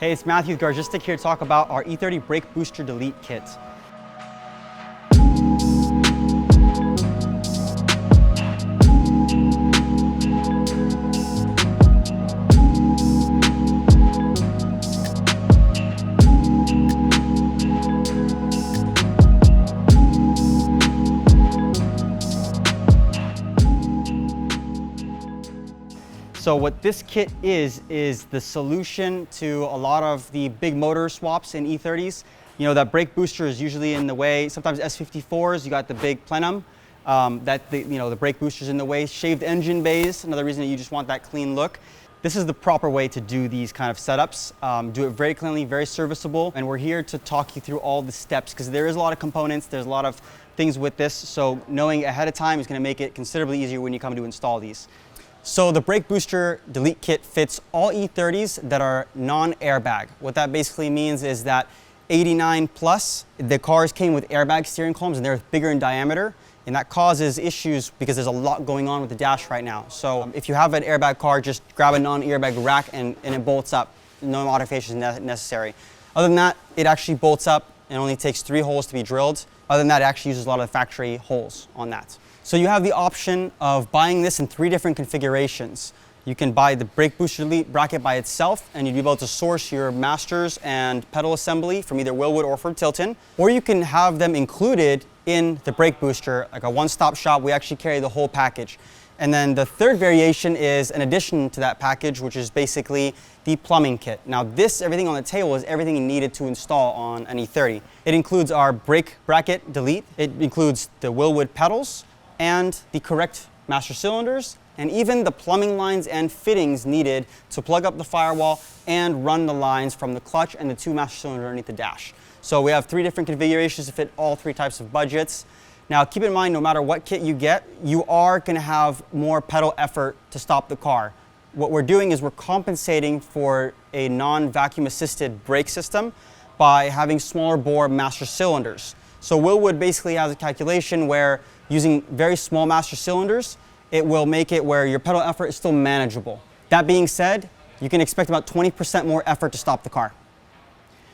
Hey, it's Matthew with Garagistic here to talk about our E30 Brake Booster Delete Kit. So what this kit is the solution to a lot of the big motor swaps in E30s. You know, that brake booster is usually in the way. Sometimes S54s, you got the big plenum, the brake booster's in the way. Shaved engine bays, another reason that you just want that clean look. This is the proper way to do these kind of setups. Do it very cleanly, very serviceable, and we're here to talk you through all the steps because there is a lot of components, there's a lot of things with this, so knowing ahead of time is going to make it considerably easier when you come to install these. So the Brake Booster Delete Kit fits all E30s that are non-airbag. What that basically means is that 89 plus, the cars came with airbag steering columns and they're bigger in diameter, and that causes issues because there's a lot going on with the dash right now. So if you have an airbag car, just grab a non-airbag rack and it bolts up. No modifications necessary. Other than that, it actually bolts up and only takes 3 holes to be drilled. Other than that, it actually uses a lot of factory holes on that. So you have the option of buying this in 3 different configurations. You can buy the Brake Booster Delete bracket by itself, and you'd be able to source your masters and pedal assembly from either Wilwood or from Tilton. Or you can have them included in the brake booster, like a one-stop shop. We actually carry the whole package. And then the third variation is an addition to that package, which is basically the plumbing kit. Now this, everything on the table is everything needed to install on an E30. It includes our brake bracket delete. It includes the Wilwood pedals, and the correct master cylinders, and even the plumbing lines and fittings needed to plug up the firewall and run the lines from the clutch and the 2 master cylinders underneath the dash. So we have 3 different configurations to fit all 3 types of budgets. Now keep in mind, no matter what kit you get, you are going to have more pedal effort to stop the car. What we're doing is we're compensating for a non-vacuum assisted brake system by having smaller bore master cylinders. So Wilwood basically has a calculation where using very small master cylinders, it will make it where your pedal effort is still manageable. That being said, you can expect about 20% more effort to stop the car.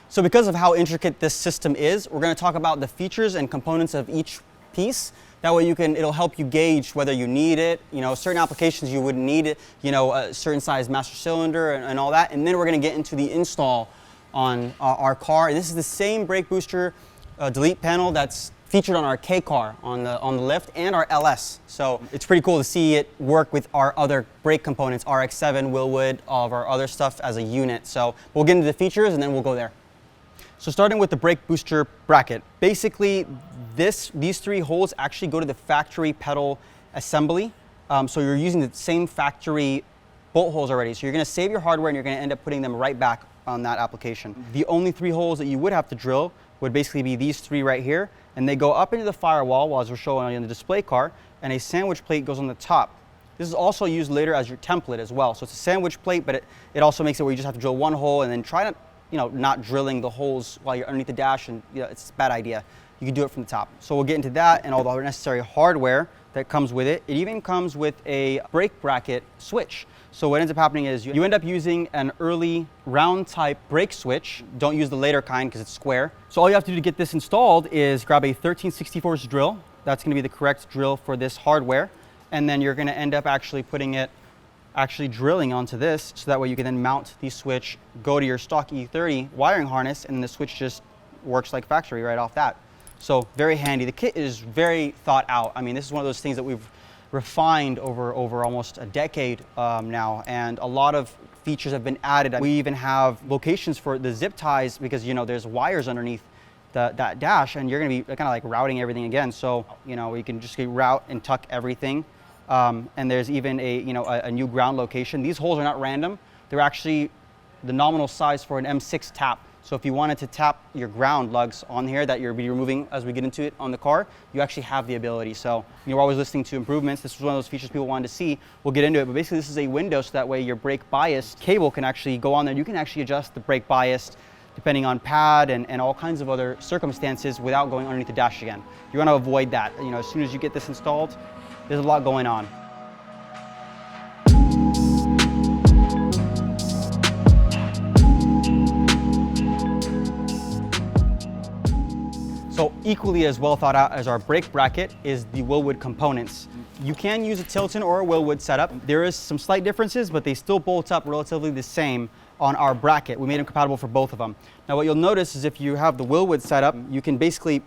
So because of how intricate this system is, we're going to talk about the features and components of each piece. That way it'll help you gauge whether you need it. You know, certain applications you wouldn't need it, you know, a certain size master cylinder and all that. And then we're going to get into the install on our car. And this is the same brake booster delete panel that's featured on our K car on the lift and our LS. So it's pretty cool to see it work with our other brake components, RX-7, Wilwood, all of our other stuff as a unit. So we'll get into the features and then we'll go there. So starting with the brake booster bracket, basically these 3 holes actually go to the factory pedal assembly. So you're using the same factory bolt holes already. So you're going to save your hardware and you're going to end up putting them right back on that application. The only 3 holes that you would have to drill would basically be these 3 right here, and they go up into the firewall, as we're showing on the display car, and a sandwich plate goes on the top. This is also used later as your template as well. So it's a sandwich plate, but it also makes it where you just have to drill 1 hole and then try to, not drilling the holes while you're underneath the dash, and it's a bad idea. You can do it from the top. So we'll get into that and all the necessary hardware that comes with it. It even comes with a brake bracket switch. So what ends up happening is you end up using an early round type brake switch. Don't use the later kind because it's square. So all you have to do to get this installed is grab a 13/64 drill. That's going to be the correct drill for this hardware. And then you're going to end up actually drilling onto this, so that way you can then mount the switch, go to your stock E30 wiring harness, and the switch just works like factory right off that. So very handy. The kit is very thought out. I mean, this is one of those things that we've refined over almost a decade now, and a lot of features have been added. We even have locations for the zip ties because there's wires underneath that dash, and you're going to be kind of like routing everything again. So you can just route and tuck everything, and there's even a new ground location. These holes are not random; they're actually the nominal size for an M6 tap. So if you wanted to tap your ground lugs on here that you'll be removing as we get into it on the car, you actually have the ability. So we're always listening to improvements. This was one of those features people wanted to see. We'll get into it, but basically this is a window, so that way your brake bias cable can actually go on there. You can actually adjust the brake bias depending on pad and all kinds of other circumstances without going underneath the dash again. You want to avoid that. As soon as you get this installed, there's a lot going on. equally as well thought out as our brake bracket is the Wilwood components. You can use a Tilton or a Wilwood setup. There is some slight differences, but they still bolt up relatively the same on our bracket. We made them compatible for both of them. Now what you'll notice is if you have the Wilwood setup, you can basically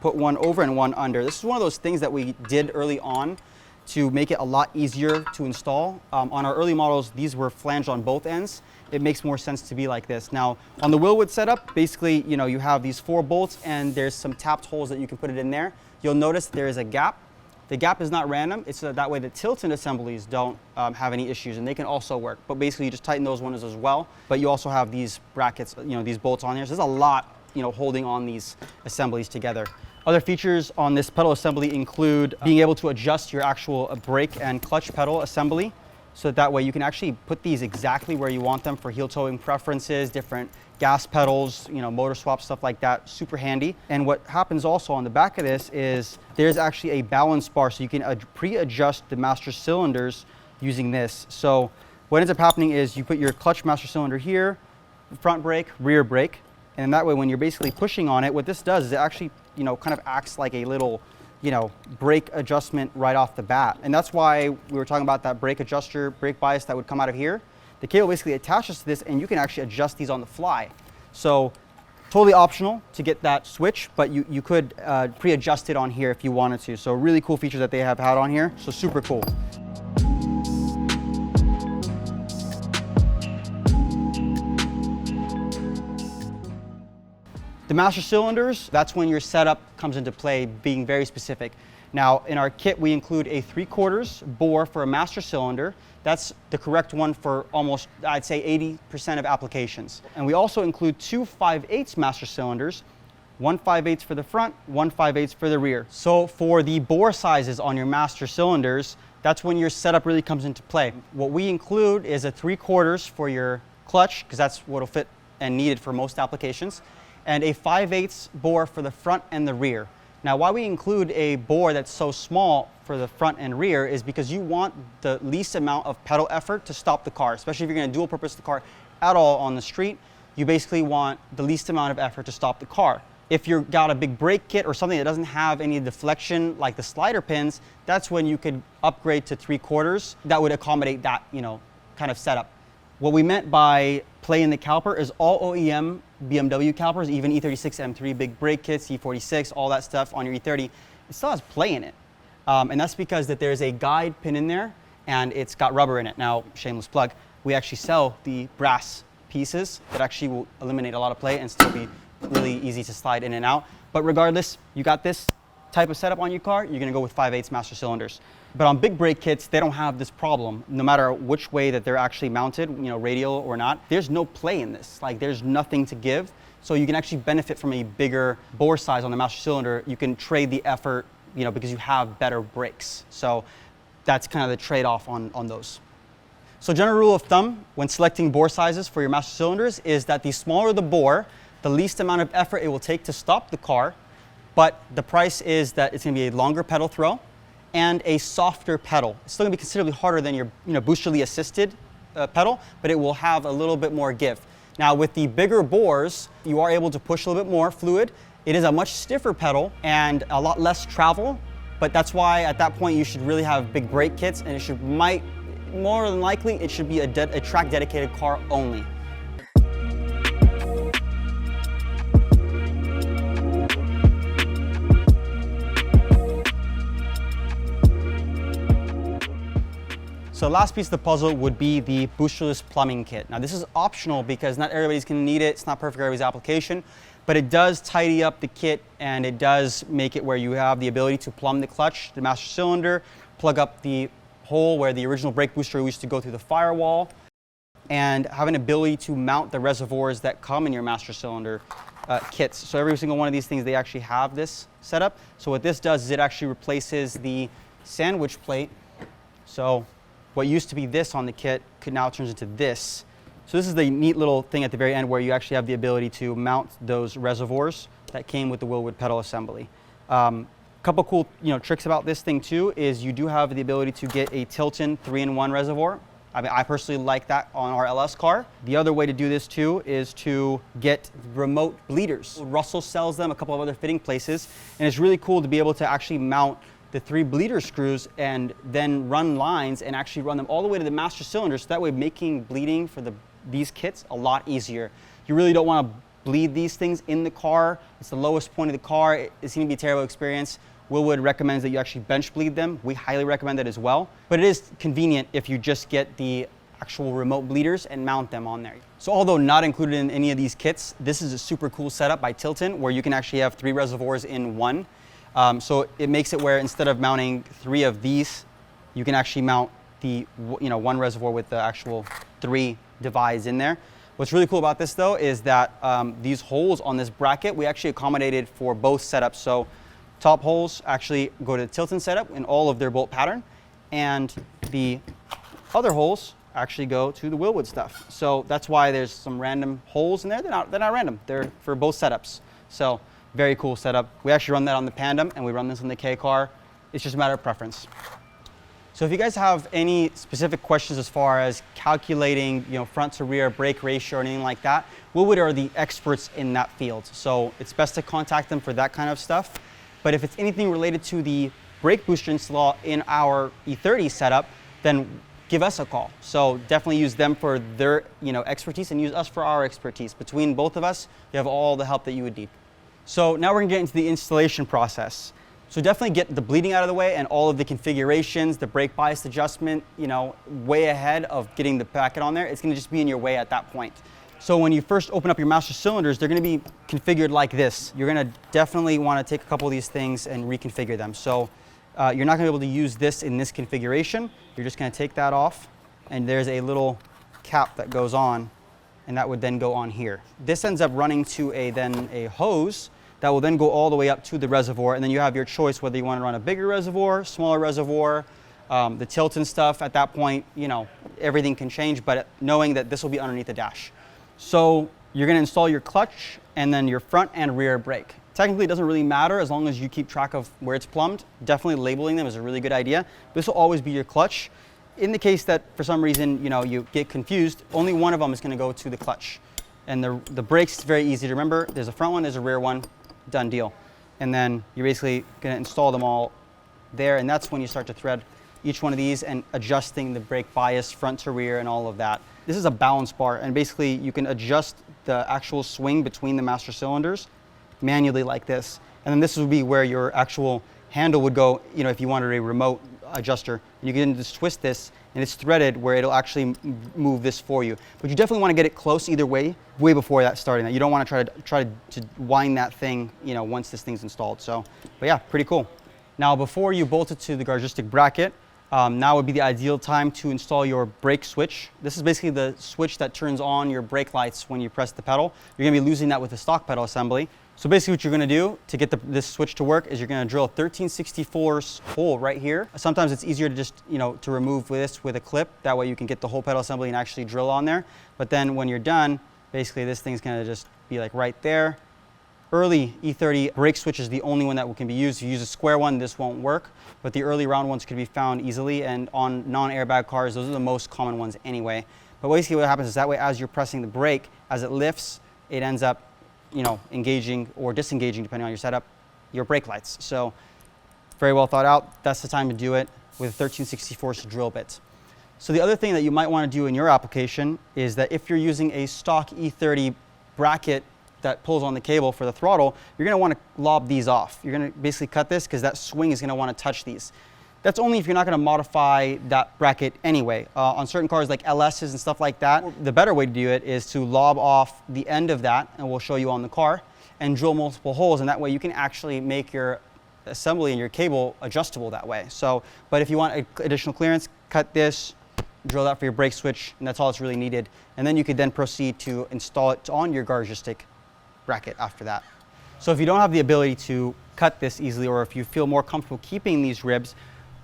put one over and one under. This is one of those things that we did early on to make it a lot easier to install. On our early models, these were flanged on both ends. It makes more sense to be like this. Now, on the Wilwood setup, basically, you have these 4 bolts and there's some tapped holes that you can put it in there. You'll notice there is a gap. The gap is not random. It's so that way the Tilton assemblies don't have any issues, and they can also work. But basically, you just tighten those ones as well. But you also have these brackets, these bolts on here. So there's a lot, holding on these assemblies together. Other features on this pedal assembly include being able to adjust your actual brake and clutch pedal assembly. So that way you can actually put these exactly where you want them for heel towing preferences, different gas pedals, motor swap, stuff like that. Super handy. And what happens also on the back of this is there's actually a balance bar, so you can pre-adjust the master cylinders using this. So what ends up happening is you put your clutch master cylinder here, front brake, rear brake, and that way when you're basically pushing on it, what this does is it actually kind of acts like a little brake adjustment right off the bat. And that's why we were talking about that brake adjuster, brake bias that would come out of here. The cable basically attaches to this, and you can actually adjust these on the fly. So totally optional to get that switch, but you could pre-adjust it on here if you wanted to. So really cool feature that they have had on here. So super cool. The master cylinders, that's when your setup comes into play, being very specific. Now, in our kit, we include a 3/4 bore for a master cylinder. That's the correct one for almost, I'd say, 80% of applications. And we also include 2 5/8 master cylinders, 1 5/8 for the front, 1 5/8 for the rear. So for the bore sizes on your master cylinders, that's when your setup really comes into play. What we include is a 3/4 for your clutch, because that's what'll fit and needed for most applications, and a 5/8 bore for the front and the rear. Now, why we include a bore that's so small for the front and rear is because you want the least amount of pedal effort to stop the car, especially if you're going to dual purpose the car at all on the street. You basically want the least amount of effort to stop the car. If you've got a big brake kit or something that doesn't have any deflection like the slider pins, that's when you could upgrade to 3/4. That would accommodate that, kind of setup. What we meant by play in the caliper is all OEM BMW calipers, even E36 M3 big brake kits, E46, all that stuff on your E30, it still has play in it. And that's because that there's a guide pin in there and it's got rubber in it. Now, shameless plug, we actually sell the brass pieces that actually will eliminate a lot of play and still be really easy to slide in and out. But regardless, you got this type of setup on your car, you're gonna go with 5/8 master cylinders. But on big brake kits, they don't have this problem. No matter which way that they're actually mounted, radial or not, there's no play in this. Like, there's nothing to give. So you can actually benefit from a bigger bore size on the master cylinder. You can trade the effort, because you have better brakes. So that's kind of the trade-off on those. So general rule of thumb when selecting bore sizes for your master cylinders is that the smaller the bore, the least amount of effort it will take to stop the car, but the price is that it's gonna be a longer pedal throw and a softer pedal. It's still gonna be considerably harder than your Boosterless assisted pedal, but it will have a little bit more give. Now with the bigger bores, you are able to push a little bit more fluid. It is a much stiffer pedal and a lot less travel, but that's why at that point you should really have big brake kits, and more than likely, it should be a track dedicated car only. So the last piece of the puzzle would be the Boosterless plumbing kit. Now this is optional because not everybody's gonna need it. It's not perfect for everybody's application, but it does tidy up the kit and it does make it where you have the ability to plumb the clutch, the master cylinder, plug up the hole where the original brake booster used to go through the firewall, and have an ability to mount the reservoirs that come in your master cylinder kits. So every single one of these things, they actually have this setup. So what this does is it actually replaces the sandwich plate. So what used to be this on the kit could now turns into this. So this is the neat little thing at the very end where you actually have the ability to mount those reservoirs that came with the Wilwood pedal assembly. Couple cool tricks about this thing too is you do have the ability to get a Tilton 3-in-1 reservoir. I mean, I personally like that on our LS car. The other way to do this too is to get remote bleeders. Russell sells them a couple of other fitting places, and it's really cool to be able to actually mount the 3 bleeder screws and then run lines and actually run them all the way to the master cylinder, so that way making bleeding for these kits a lot easier. You really don't want to bleed these things in the car. It's the lowest point of the car. It's going to be a terrible experience. Wilwood recommends that you actually bench bleed them. We highly recommend that as well. But it is convenient if you just get the actual remote bleeders and mount them on there. So although not included in any of these kits, this is a super cool setup by Tilton where you can actually have 3 reservoirs in one. So it makes it where instead of mounting 3 of these, you can actually mount the 1 reservoir with the actual 3 divides in there. What's really cool about this though is that these holes on this bracket, we actually accommodated for both setups. So top holes actually go to the Tilton setup in all of their bolt pattern, and the other holes actually go to the Wilwood stuff. So that's why there's some random holes in there. They're not random. They're for both setups. So very cool setup. We actually run that on the Pandem and we run this on the K car. It's just a matter of preference. So if you guys have any specific questions as far as calculating, front to rear brake ratio or anything like that, Wilwood are the experts in that field. So it's best to contact them for that kind of stuff. But if it's anything related to the brake booster install in our E30 setup, then give us a call. So definitely use them for their expertise and use us for our expertise. Between both of us, you have all the help that you would need. So now we're gonna get into the installation process. So definitely get the bleeding out of the way and all of the configurations, the brake bias adjustment, way ahead of getting the packet on there. It's gonna just be in your way at that point. So when you first open up your master cylinders, they're gonna be configured like this. You're gonna definitely wanna take a couple of these things and reconfigure them. So you're not gonna be able to use this in this configuration. You're just gonna take that off, and there's a little cap that goes on, and that would then go on here. This ends up running to a hose that will then go all the way up to the reservoir, and then you have your choice whether you wanna run a bigger reservoir, smaller reservoir, the Tilton stuff. At that point, everything can change, but knowing that this will be underneath the dash. So you're gonna install your clutch and then your front and rear brake. Technically, it doesn't really matter as long as you keep track of where it's plumbed. Definitely labeling them is a really good idea. This will always be your clutch. In the case that for some reason, you get confused, only one of them is gonna go to the clutch. And the brakes is very easy to remember. There's a front one, there's a rear one, done deal. And then you're basically gonna install them all there, and that's when you start to thread each one of these and adjusting the brake bias front to rear and all of that. This is a balance bar, and basically you can adjust the actual swing between the master cylinders manually like this. And then this would be where your actual handle would go, if you wanted a remote adjuster. And you can just twist this, and it's threaded where it'll actually move this for you. But you definitely want to get it close either way before that starting that. You don't want to try to wind that thing, once this thing's installed. So, but yeah, pretty cool. Now, before you bolt it to the Garagistic bracket, now would be the ideal time to install your brake switch. This is basically the switch that turns on your brake lights when you press the pedal. You're gonna be losing that with the stock pedal assembly. So basically what you're gonna do to get this switch to work is you're gonna drill a 13/64 hole right here. Sometimes it's easier to just, to remove this with a clip. That way you can get the whole pedal assembly and actually drill on there. But then when you're done, basically this thing's gonna just be like right there. Early E30 brake switch is the only one that can be used. If you use a square one, this won't work, but the early round ones could be found easily, and on non-airbag cars, those are the most common ones anyway. But basically what happens is that way as you're pressing the brake, as it lifts, it ends up, engaging or disengaging, depending on your setup, your brake lights. So very well thought out. That's the time to do it with a 13/64 drill bit. So the other thing that you might want to do in your application is that if you're using a stock E30 bracket that pulls on the cable for the throttle, you're going to want to lob these off. You're going to basically cut this because that swing is going to want to touch these. That's only if you're not going to modify that bracket anyway. On certain cars like LSs and stuff like that, the better way to do it is to lob off the end of that, and we'll show you on the car, and drill multiple holes, and that way you can actually make your assembly and your cable adjustable that way. So, but if you want additional clearance, cut this, drill that for your brake switch, and that's all that's really needed. And then you could then proceed to install it on your Garagistic bracket after that. So if you don't have the ability to cut this easily, or if you feel more comfortable keeping these ribs,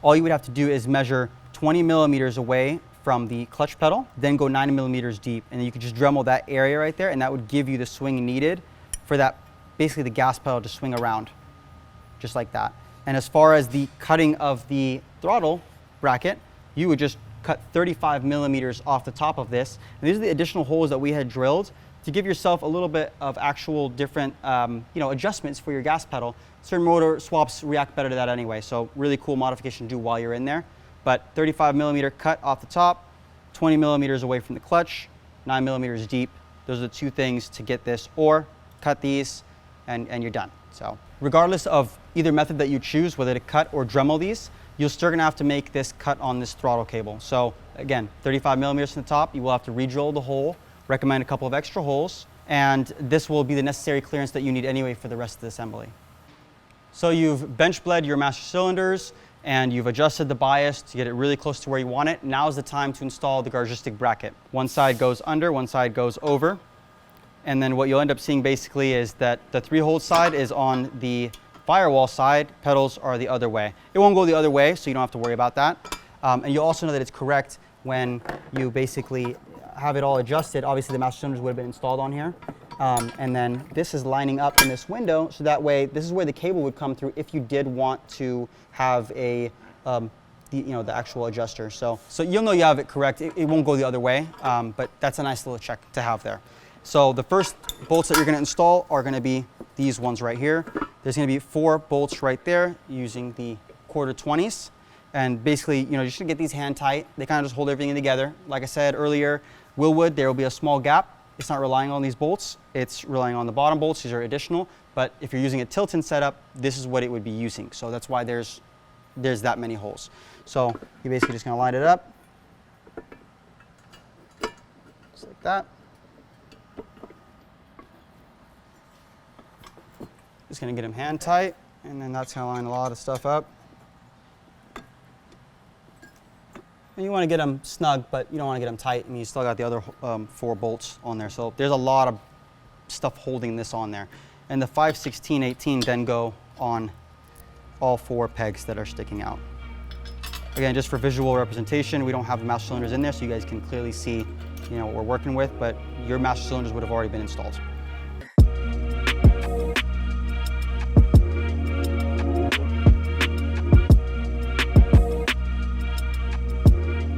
all you would have to do is measure 20 millimeters away from the clutch pedal, then go 9 millimeters deep, and you could just Dremel that area right there, and that would give you the swing needed for that, basically the gas pedal to swing around, just like that. And as far as the cutting of the throttle bracket, you would just cut 35 millimeters off the top of this. And these are the additional holes that we had drilled to give yourself a little bit of actual different adjustments for your gas pedal. Certain motor swaps react better to that anyway, so really cool modification to do while you're in there. But 35 millimeter cut off the top, 20 millimeters away from the clutch, 9 millimeters deep. Those are the two things to get this, or cut these and you're done. So regardless of either method that you choose, whether to cut or Dremel these, you're still gonna have to make this cut on this throttle cable. So again, 35 millimeters from the top, you will have to re-drill the hole, recommend a couple of extra holes, and this will be the necessary clearance that you need anyway for the rest of the assembly. So you've bench bled your master cylinders and you've adjusted the bias to get it really close to where you want it. Now is the time to install the Garagistic bracket. One side goes under, one side goes over. And then what you'll end up seeing basically is that the 3-hole side is on the Firewall side, pedals are the other way. It won't go the other way, so you don't have to worry about that. And you'll also know that it's correct when you basically have it all adjusted. Obviously the master cylinders would have been installed on here. And then this is lining up in this window, so that way this is where the cable would come through if you did want to have the actual adjuster. So you'll know you have it correct. It won't go the other way, but that's a nice little check to have there. So the first bolts that you're going to install are going to be these ones right here. There's going to be 4 bolts right there using the 1/4-20s. And basically, you should get these hand tight. They kind of just hold everything together. Like I said earlier, Wilwood, there will be a small gap. It's not relying on these bolts. It's relying on the bottom bolts. These are additional. But if you're using a Tilton setup, this is what it would be using. So that's why there's that many holes. So you're basically just going to line it up. Just like that. Just going to get them hand tight. And then that's going to line a lot of stuff up. And you want to get them snug, but you don't want to get them tight. I mean, you still got the other 4 bolts on there. So there's a lot of stuff holding this on there. And the 5, 16, 18 then go on all 4 pegs that are sticking out. Again, just for visual representation, we don't have the master cylinders in there, so you guys can clearly see what we're working with, but your master cylinders would have already been installed.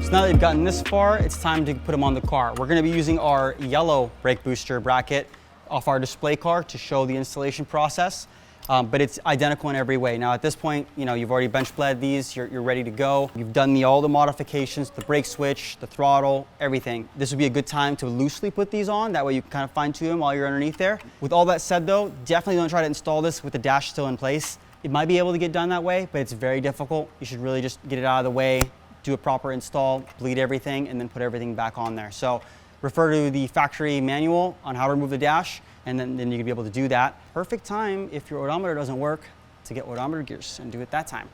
So now that you've gotten this far, it's time to put them on the car. We're going to be using our yellow brake booster bracket off our display car to show the installation process, but it's identical in every way. Now at this point, you've already bench bled these, you're ready to go. You've done all the modifications, the brake switch, the throttle, everything. This would be a good time to loosely put these on. That way you can kind of fine tune them while you're underneath there. With all that said though, definitely don't try to install this with the dash still in place. It might be able to get done that way, but it's very difficult. You should really just get it out of the way, do a proper install, bleed everything, and then put everything back on there. So refer to the factory manual on how to remove the dash, and then you can be able to do that. Perfect time if your odometer doesn't work to get odometer gears and do it that time.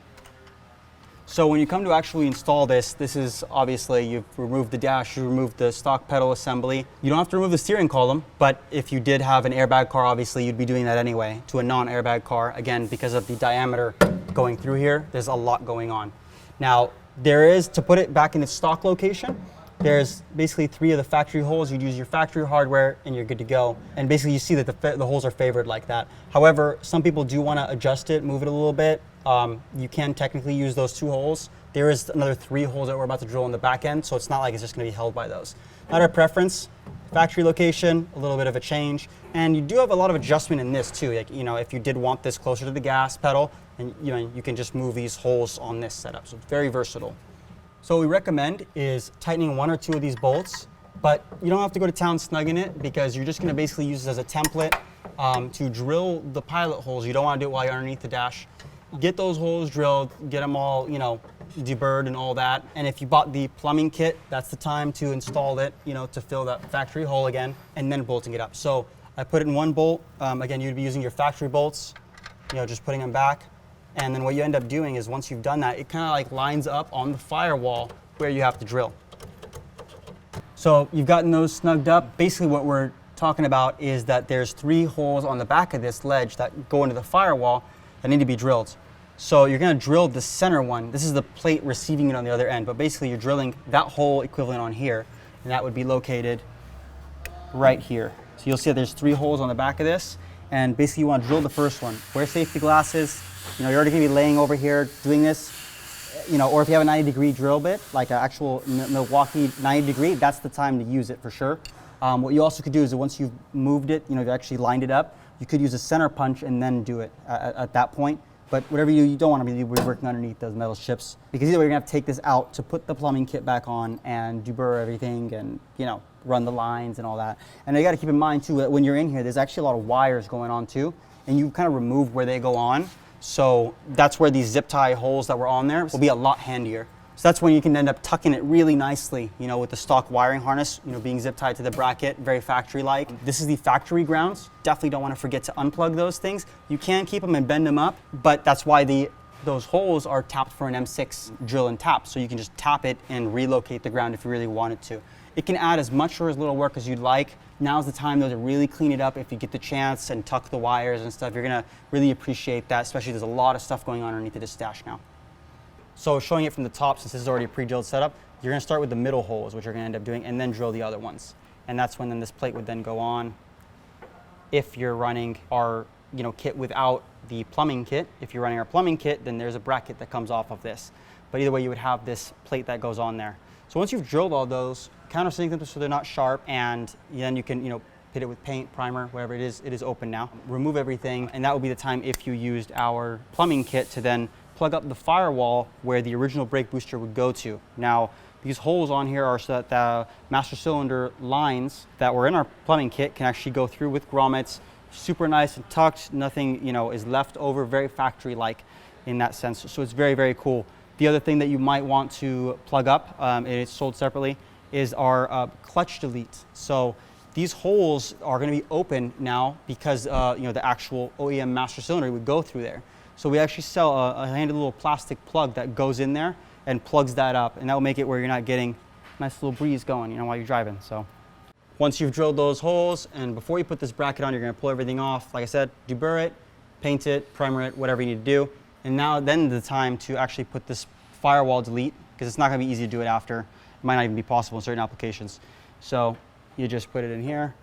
So when you come to actually install this is obviously you've removed the dash, you removed the stock pedal assembly. You don't have to remove the steering column, but if you did have an airbag car, obviously you'd be doing that anyway. To a non-airbag car, again, because of the diameter going through here, there's a lot going on. Now, there is, to put it back in its stock location, there's basically 3 of the factory holes. You'd use your factory hardware and you're good to go. And basically you see that the holes are favored like that. However, some people do want to adjust it, move it a little bit. You can technically use those 2 holes. There is another 3 holes that we're about to drill in the back end, so it's not like it's just going to be held by those. Matter of preference, factory location, a little bit of a change. And you do have a lot of adjustment in this too. Like, if you did want this closer to the gas pedal, and you can just move these holes on this setup. So it's very versatile. So what we recommend is tightening 1 or 2 of these bolts, but you don't have to go to town snugging it because you're just going to basically use this as a template to drill the pilot holes. You don't want to do it while you're underneath the dash. Get those holes drilled, get them all, deburred and all that. And if you bought the plumbing kit, that's the time to install it, to fill that factory hole again, and then bolting it up. So I put it in 1 bolt. Again, you'd be using your factory bolts, just putting them back. And then what you end up doing is once you've done that, it kind of like lines up on the firewall where you have to drill. So you've gotten those snugged up. Basically what we're talking about is that there's 3 holes on the back of this ledge that go into the firewall that need to be drilled. So you're going to drill the center one. This is the plate receiving it on the other end, but basically you're drilling that hole equivalent on here, and that would be located right here. So you'll see that there's 3 holes on the back of this, and basically you want to drill the first one. Wear safety glasses. You're already going to be laying over here doing this. you know, or if you have a 90-degree drill bit, like an actual Milwaukee 90-degree, that's the time to use it for sure. What you also could do is that once you've moved it, you know, you've actually lined it up, you could use a center punch and then do it at that point. But whatever you don't want to be working underneath those metal chips, because either way you're gonna have to take this out to put the plumbing kit back on and deburr everything and, you know, run the lines and all that. And you got to keep in mind too that when you're in here, there's actually a lot of wires going on too, and you kind of remove where they go on. So that's where these zip tie holes that were on there will be a lot handier. So that's when you can end up tucking it really nicely, you know, with the stock wiring harness, you know, being zip tied to the bracket, very factory-like. This is the factory grounds. Definitely don't want to forget to unplug those things. You can keep them and bend them up, but that's why those holes are tapped for an M6 drill and tap. So you can just tap it and relocate the ground if you really wanted to. It can add as much or as little work as you'd like. Now's the time though to really clean it up if you get the chance and tuck the wires and stuff. You're gonna really appreciate that, especially there's a lot of stuff going on underneath this stash now. So showing it from the top, since this is already a pre-drilled setup, you're gonna start with the middle holes, which you're gonna end up doing, and then drill the other ones. And that's when then this plate would then go on. If you're running our, you know, kit without the plumbing kit, if you're running our plumbing kit, then there's a bracket that comes off of this. But either way, you would have this plate that goes on there. So once you've drilled all those, countersink them so they're not sharp, and then you can, you know, hit it with paint, primer, whatever it is open now. Remove everything, and that would be the time if you used our plumbing kit to then plug up the firewall where the original brake booster would go to. Now, these holes on here are so that the master cylinder lines that were in our plumbing kit can actually go through with grommets, super nice and tucked, nothing, you know, is left over, very factory-like in that sense. So it's very, very cool. The other thing that you might want to plug up, and it's sold separately, is our clutch delete. So these holes are going to be open now because you know, the actual OEM master cylinder would go through there. So we actually sell a handy little plastic plug that goes in there and plugs that up, and that will make it where you're not getting a nice little breeze going, you know, while you're driving. So once you've drilled those holes, and before you put this bracket on, you're going to pull everything off. Like I said, deburr it, paint it, primer it, whatever you need to do. And now then the time to actually put this firewall delete, because it's not going to be easy to do it after. It might not even be possible in certain applications. So you just put it in here,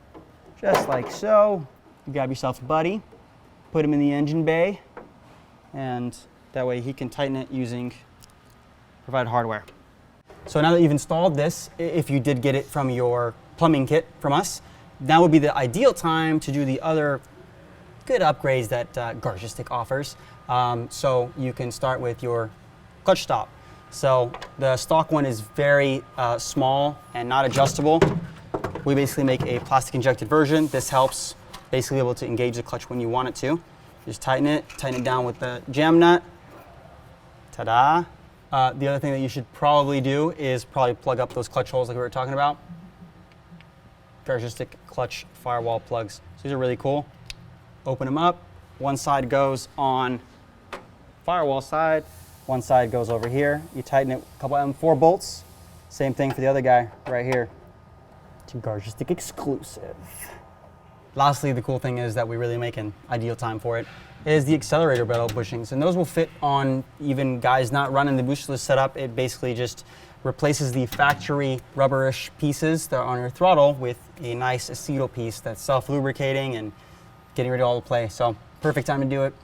just like so. You grab yourself a buddy, put him in the engine bay, and that way he can tighten it using provided hardware. So now that you've installed this, if you did get it from your plumbing kit from us, now would be the ideal time to do the other good upgrades that Garagistic offers. So you can start with your clutch stop. So the stock one is very small and not adjustable. We basically make a plastic injected version. This helps basically be able to engage the clutch when you want it to. Just tighten it down with the jam nut. Ta-da. The other thing that you should probably do is probably plug up those clutch holes like we were talking about. Garagistic clutch firewall plugs. So these are really cool. Open them up. One side goes on firewall side. One side goes over here. You tighten it, a couple M4 bolts. Same thing for the other guy right here. It's Garagistic exclusive. Lastly, the cool thing is that we really make an ideal time for it is the accelerator bellow bushings, and those will fit on even guys not running the boosterless setup. It basically just replaces the factory rubberish pieces that are on your throttle with a nice acetal piece that's self-lubricating and getting rid of all the play. So perfect time to do it.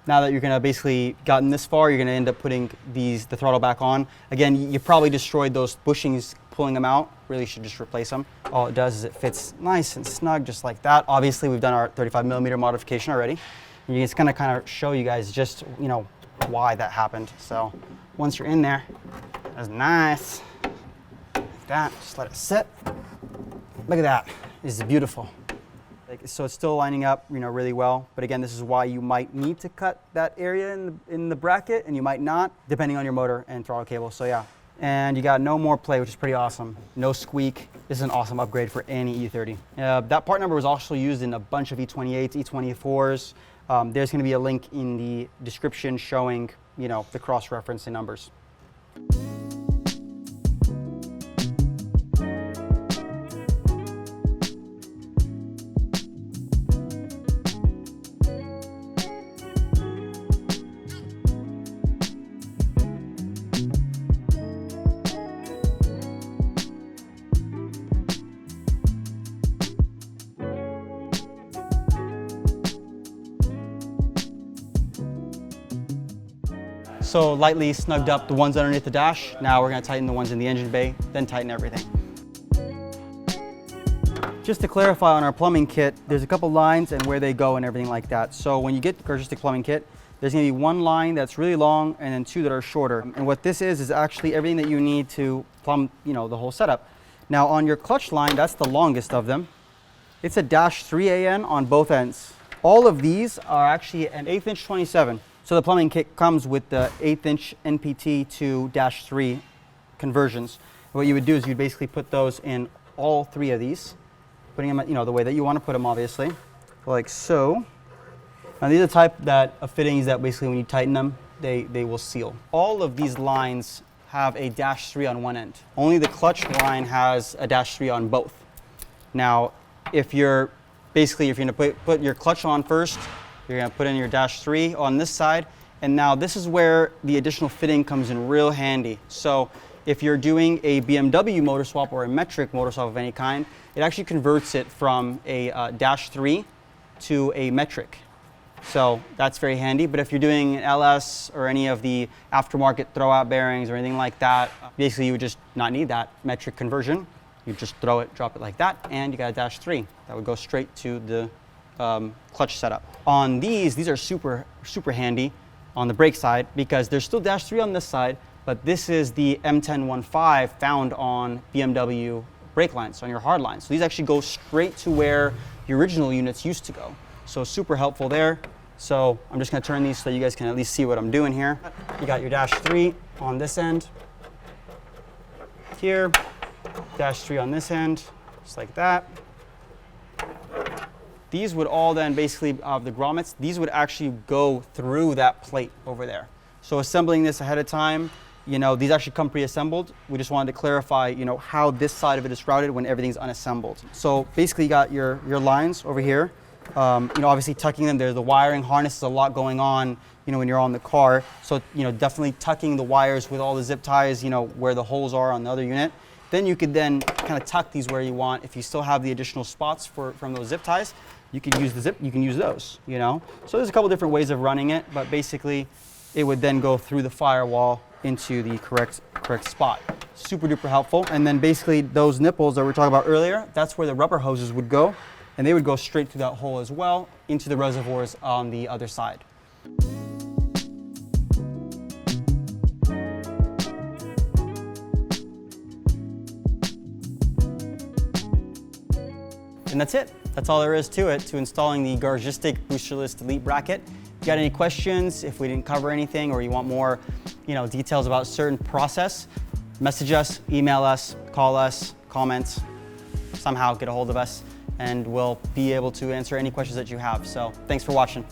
Now that you're gonna basically gotten this far, you're gonna end up putting the throttle back on. Again, you probably destroyed those bushings pulling them out. Really should just replace them. All it does is it fits nice and snug just like that. Obviously, we've done our 35mm modification already. And it's gonna kind of show you guys just, you know, why that happened. So once you're in there, that's nice. Like that, just let it sit. Look at that, this is beautiful. So it's still lining up, you know, really well. But again, this is why you might need to cut that area in the bracket, and you might not, depending on your motor and throttle cable. So yeah, and you got no more play, which is pretty awesome. No squeak. This is an awesome upgrade for any E30. That part number was also used in a bunch of E28s, E24s. There's going to be a link in the description showing, you know, the cross-referencing numbers. So lightly snugged up the ones underneath the dash. Now we're gonna tighten the ones in the engine bay, then tighten everything. Just to clarify on our plumbing kit, there's a couple lines and where they go and everything like that. So when you get the Garagistic plumbing kit, there's gonna be one line that's really long and then two that are shorter. And what this is actually everything that you need to plumb, you know, the whole setup. Now on your clutch line, that's the longest of them. It's a -3 AN on both ends. All of these are actually an 1/8 inch 27. So the plumbing kit comes with the 1/8 inch NPT to -3 conversions. What you would do is you'd basically put those in all three of these, putting them, you know, the way that you want to put them, obviously, like so. Now these are the type of fittings that basically when you tighten them, they will seal. All of these lines have a -3 on one end. Only the clutch line has a -3 on both. Now, if you're gonna put your clutch on first, you're gonna put in your -3 on this side, and now this is where the additional fitting comes in real handy. So if you're doing a BMW motor swap or a metric motor swap of any kind, it actually converts it from a -3 to a metric. So that's very handy. But if you're doing an LS or any of the aftermarket throwout bearings or anything like that, basically you would just not need that metric conversion. You just throw it, drop it like that, and you got a -3. That would go straight to the clutch setup. On these are super handy on the brake side because there's still -3 on this side, but this is the M1015 found on BMW brake lines, on your hard lines. So these actually go straight to where the original units used to go. So super helpful there. So I'm just gonna turn these so you guys can at least see what I'm doing here. You got your -3 on this end, here, -3 on this end, just like that. These would all then basically, the grommets, these would actually go through that plate over there. So assembling this ahead of time, you know, these actually come pre-assembled. We just wanted to clarify, you know, how this side of it is routed when everything's unassembled. So basically you got your lines over here. You know, obviously tucking them, there's the wiring harness, a lot going on, you know, when you're on the car. So, you know, definitely tucking the wires with all the zip ties, you know, where the holes are on the other unit. Then you could then kind of tuck these where you want. If you still have the additional spots from those zip ties, you could use you can use those, you know. So there's a couple different ways of running it, but basically it would then go through the firewall into the correct spot. Super duper helpful. And then basically those nipples that we were talking about earlier, that's where the rubber hoses would go. And they would go straight through that hole as well into the reservoirs on the other side. And that's it. That's all there is to it, to installing the Garagistic Boosterless Delete bracket. If you got any questions, if we didn't cover anything, or you want more, you know, details about certain process, message us, email us, call us, comment, somehow get a hold of us, and we'll be able to answer any questions that you have. So thanks for watching.